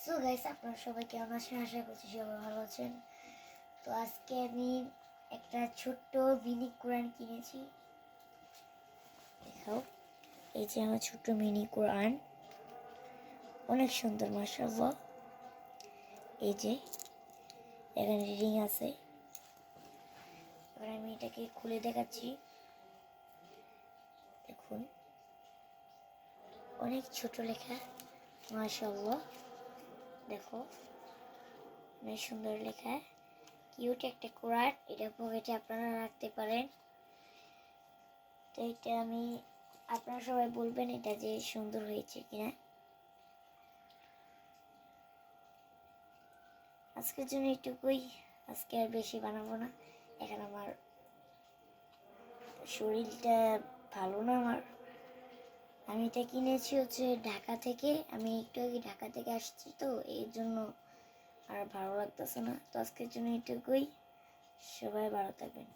So guys, আপনারা সবাই কেমন আছেন? আশা করছি সবাই ভালো আছেন। তো আজকে আমি একটা ছোট্ট মিনি কোরআন কিনেছি। দেখাও, এই যে আমার ছোট্ট মিনি কোরআন, অনেক সুন্দর মাশাআল্লাহ। এই যে এখানে রিডিং আছে। এবার আমি এটাকে খুলে দেখাচ্ছি। দেখুন, অনেক ছোট লেখা, মাশাআল্লাহ। দেখো, অনেক সুন্দর লেখা, কিউট একটা কোরআন। এটা পকেটে আপনারা রাখতে পারেন। তো এটা আপনারা সবাই বলবেন এটা যে সুন্দর হয়েছে কিনা। আজকের জন্য এটুকুই, আজকে আর বেশি বানাবো না। এখন আমার শরীরটা ভালো না আমার। আমি এটা কিনেছি হচ্ছে ঢাকা থেকে। আমি একটু আগে ঢাকা থেকে আসছি, তো এর জন্য আর ভালো লাগতেছে না। তো আজকের জন্য এটুকুই, সবাই ভালো থাকবেন।